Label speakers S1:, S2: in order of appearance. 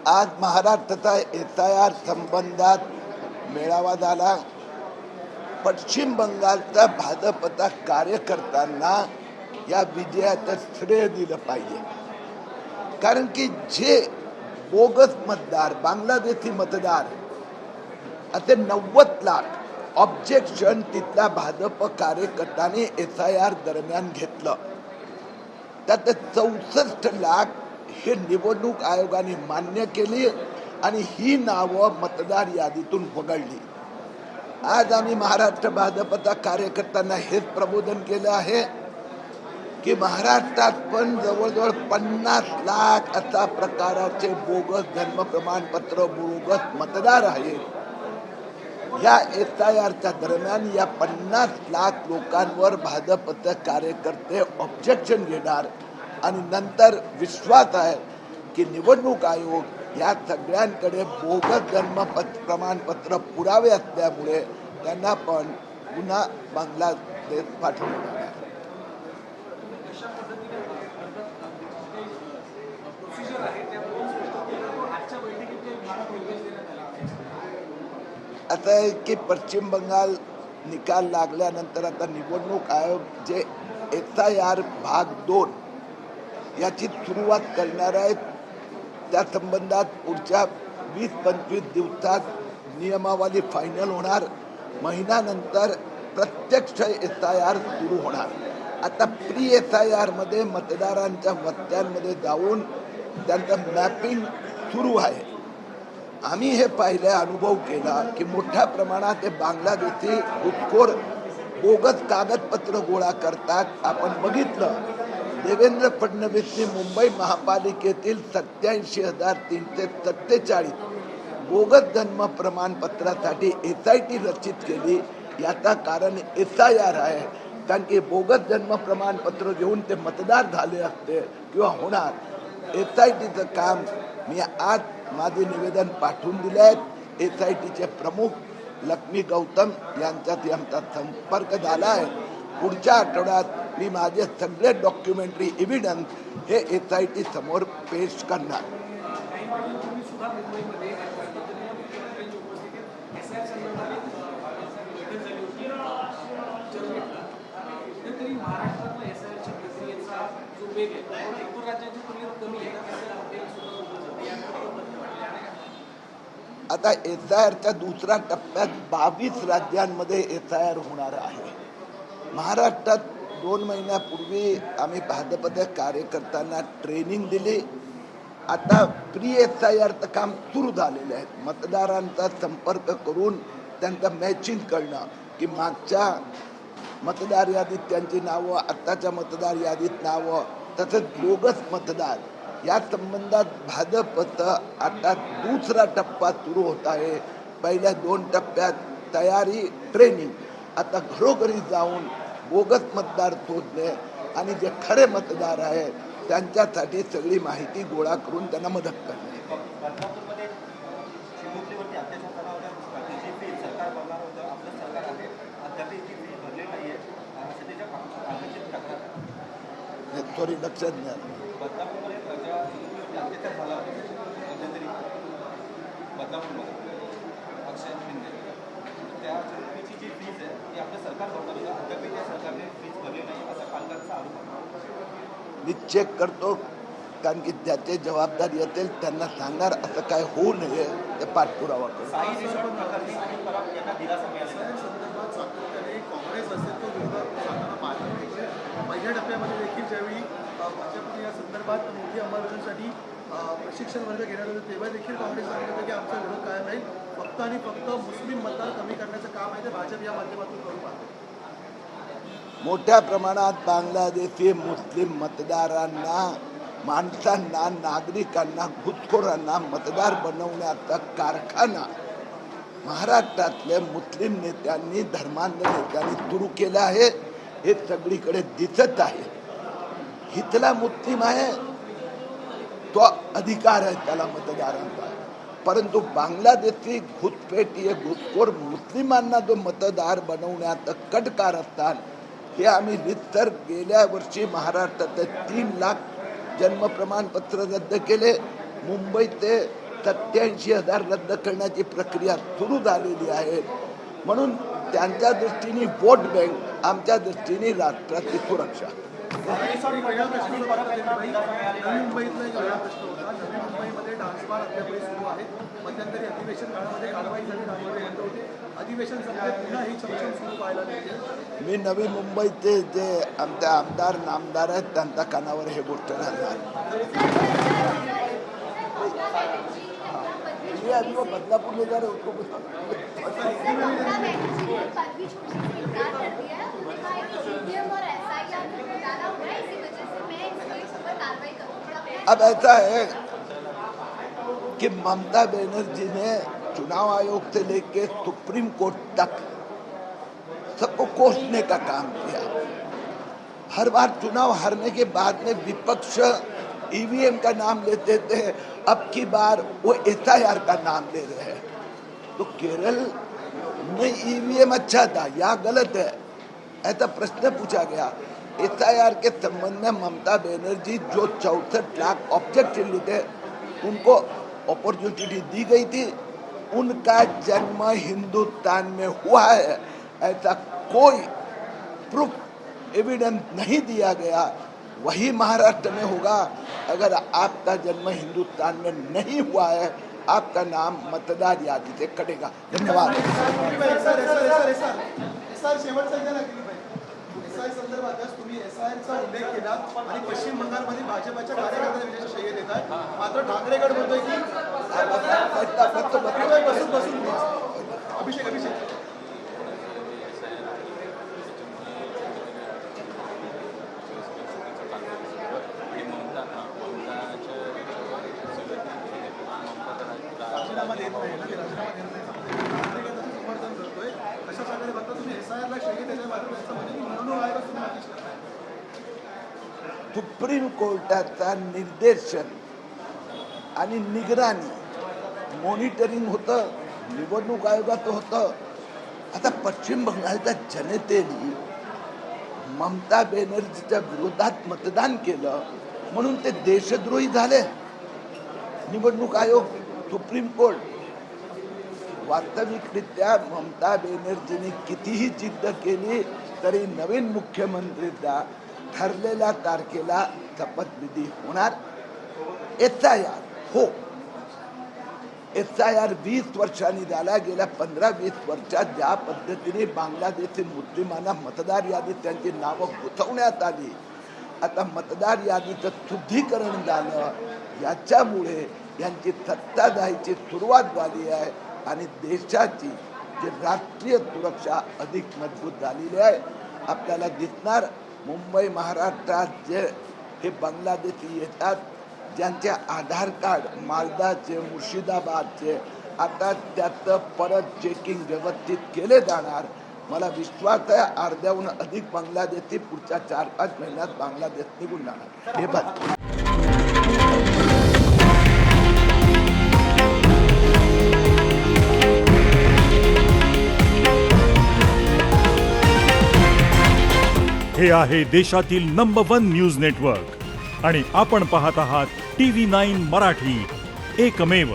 S1: आज महाराष्ट्राचा SIR संबंधात मेळावा झाला। पश्चिम बंगालचा भाजपचा कार्यकर्त्यांना या विजयाचं श्रेय दिलं पाहिजे, कारण की जे बोगस मतदार बांगलादेशी मतदार असे 90 लाख ऑब्जेक्शन तिथल्या भाजप कार्यकर्त्यांनी SIR दरम्यान घेतलं, त्यात 64 लाख हे निवडणूक आयोगाने मान्य केली आणि ही नावं मतदार यादीतून वगळली। आज आम्ही महाराष्ट्र भाजपचा कार्यकर्त्यांना हेच प्रबोधन केलं आहे की महाराष्ट्रात पण जवळजवळ 50 लाख अशा प्रकारचे बोगस जन्म प्रमाणपत्र बोगस मतदार आहेत। या SIRच्या दरम्यान या 50 लाख लोकांवर भाजपचे कार्यकर्ते ऑब्जेक्शन घेणार आणि नंतर विश्वास आहे की निवडणूक आयोग या सगळ्यांकडे बोगस जन्म प्रमाणपत्र पुरावे असल्यामुळे त्यांना पण पुन्हा बांगलादेश पाठवणार आहे। आता आहे की पश्चिम बंगाल निकाल लागल्यानंतर आता निवडणूक आयोग जे SIR भाग 2 याची सुरुवात करणार आहे। त्या संबंधात पुढच्या 20-25 दिवसात नियमावली फायनल होणार। महिन्यानंतर प्रत्यक्ष SIR सुरू होणार। आता प्री SIR मध्ये मतदारांच्या वस्त्यांमध्ये जाऊन त्यांचं मॅपिंग सुरू आहे। आम्ही हे पाहिले, अनुभव केला की मोठ्या प्रमाणात ते बांगलादेशी घुसखोर बोगस कागदपत्र गोळा करतात। आपण बघितलं, देवेंद्र फडणवीसनी मुंबई महापालिकेतील 87,347 बोगस जन्म प्रमाणपत्रासाठी SIT रचित केली। याचा कारण SIR आहे, कारण की बोगस जन्म प्रमाणपत्र घेऊन ते मतदार झाले असते किंवा होणार। SITचं काम मी आज माझे निवेदन पाठवून दिले आहेत। SITचे प्रमुख लक्ष्मी गौतम यांच्यात आमचा संपर्क झाला आहे। पुढच्या आठवड्यात मी माझे सगळे डॉक्युमेंटरी एव्हिडन्स हे SIT समोर पेश करणार। आता SIRच्या दुसऱ्या टप्प्यात 22 राज्यांमध्ये SIR होणार आहे। महाराष्ट्रात 2 महिन्यापूर्वी आम्ही भाजपच्या कार्यकर्त्यांना ट्रेनिंग दिली। आता प्री SIRचं काम सुरू झालेलं आहे। मतदारांचा संपर्क करून त्यांचं मॅचिंग करणं की मागच्या मतदार यादीत त्यांची नावं, आत्ताच्या मतदार यादीत नावं, तसंच बोगस मतदार या संबंधात भाजपचा आता दुसरा टप्पा सुरू होत आहे। पहिल्या 2 टप्प्यात तयारी, ट्रेनिंग, आता घरोघरी जाऊन बोगस मतदार शोधणे आणि जे खरे मतदार आहेत त्यांच्यासाठी सगळी माहिती गोळा करून त्यांना मदत करणे। सॉरी, लक्षात नाही। मी चेक करतो, कारण की ज्याचे जबाबदारी येतील त्यांना सांगणार असं काय होऊ नये ते पाठपुरावा करू।
S2: पहिल्या टप्प्यामध्ये देखील ज्यावेळी भाजपने या संदर्भात मोठी अंमलबजावणीसाठी प्रशिक्षण वर्ग घेण्यात आलं तेव्हा देखील काँग्रेस सांगत होतं की आमचा विरोध कायम राहील, फक्त आणि फक्त मुस्लिम मतदार कमी करण्याचं काम आहे ते भाजप या माध्यमातून करू पाहते।
S1: मोठ्या प्रमाणात बांगलादेशी मुस्लिम मतदारांना, माणसांना, नागरिकांना, घुसखोरांना मतदार बनवण्याचा कारखाना महाराष्ट्रातल्या मुस्लिम नेत्यांनी, धर्मांध नेत्यांनी सुरू केला आहे। हे सगळीकडे दिसत आहे। हितला मुस्लिम आहे तो अधिकार आहे त्याला मतदारांचा, परंतु बांगलादेशी घुसपेटी घुसखोर मुस्लिमांना जो मतदार बनवण्याचं कट कारस्थान हे आम्ही रितसर गेल्या वर्षी महाराष्ट्रात 3 लाख जन्म प्रमाणपत्र रद्द केले। मुंबई ते 87,000 रद्द करण्याची प्रक्रिया सुरू झालेली आहे. म्हणून त्यांच्या दृष्टीने वोट बँक, आमच्या दृष्टीने राष्ट्राची सुरक्षा.
S2: सॉरी, पहिला प्रश्न जो परत आलेला भाई, नवी मुंबईतला एक वेगळा प्रश्न होता. नवी मुंबईमध्ये डान्स बार अद्यापही सुरू आहे. मध्यंतरी अधिवेशन काळामध्ये कारवाई झाली, डान्स बार बंद होते. अधिवेशन संपले, पुन्हा ही चमचम सुरू पाहायला मिळते.
S1: मी नवी मुंबईचे जे आमचे आमदार नामदार आहेत त्यांच्या कानावर हे गोष्ट घालणार. ये अभी वो बदलापुर ले जा रहे उसको अब ऐसा है कि ममता बनर्जी ने चुनाव आयोग से लेके सुप्रीम कोर्ट तक सबको कोसने का काम किया. हर बार चुनाव हारने के बाद में विपक्ष ईवीएम का नाम लेते थे, अब की बार वो एसआईआर का नाम ले रहे हैं. तो केरल में ईवीएम अच्छा था या गलत है, ऐसा प्रश्न पूछा गया. एसआईआर के संबंध में ममता बनर्जी जो 64 लाख ऑब्जेक्शन थे उनको अपॉर्चुनिटी दी गई थी. उनका जन्म हिंदुस्तान में हुआ है, ऐसा कोई प्रूफ एविडेंस नहीं दिया गया. वही महाराष्ट्र में होगा. अगर आपका जन्म हिंदुस्तान में नहीं हुआ है, आपका नाम मतदार यादी से कटेगा. धन्यवाद.
S2: संदर्भात तुम्ही एसआयआरचा उल्लेख केला आणि पश्चिम बंगालमध्ये भाजपच्या कार्यकर्त्यांना विशेष श्रेय देत आहे. मात्र ठाकरे गट म्हणतोय की बसून अभिषेक राजीनामा देत नाही ना, ते राजीनामा देत नाही, समर्थन करतोय. अशा प्रकारे बघता तुम्ही एसआयआरला श्रेय देण्याच्या मात्र त्याचं म्हणजे निवडणूक आयोगात तुम्ही नक्कीच करताय.
S1: सुप्रीम कोर्टाचा निर्देशन आणि निगराणी मॉनिटरिंग होतं, निवडणूक आयोगाचं होतं. आता पश्चिम बंगालच्या जनतेने ममता बॅनर्जीच्या विरोधात मतदान केलं म्हणून ते देशद्रोही झाले. निवडणूक आयोग, सुप्रीम कोर्ट. वास्तविकरित्या ममता बॅनर्जीने कितीही जिद्द केली तरी नवीन मुख्यमंत्रीचा ठरलेल्या तारखेला शपथविधी होणार. एसआयआर हो, एसआयआर 20 वर्षांनी झाला. गेल्या 15-20 वर्षात ज्या पद्धतीने बांगलादेशी मुस्लिमांना मतदार यादीत त्यांची नावं घुसवण्यात आली, आता मतदार यादीचं शुद्धीकरण झालं. याच्यामुळे यांची सत्ता जायची सुरुवात झाली आहे आणि देशाची जी राष्ट्रीय सुरक्षा अधिक मजबूत झालेली आहे. आपल्याला दिसणार मुंबई महाराष्ट्रात जे हे बांगलादेशी येतात, ज्यांचे आधार कार्ड मालदाचे, मुर्शिदाबादचे, आता त्याचं परत चेकिंग व्यवस्थित केले जाणार. मला विश्वास आहे अर्ध्याहून अधिक बांगलादेशी पुढच्या 4-5 महिन्यात बांगलादेश निघून जाणार. हे बघ.
S3: हे आहे देशातील नंबर 1 न्यूज नेटवर्क आणि आपण पाहत आहात TV9 मराठी, एकमेव.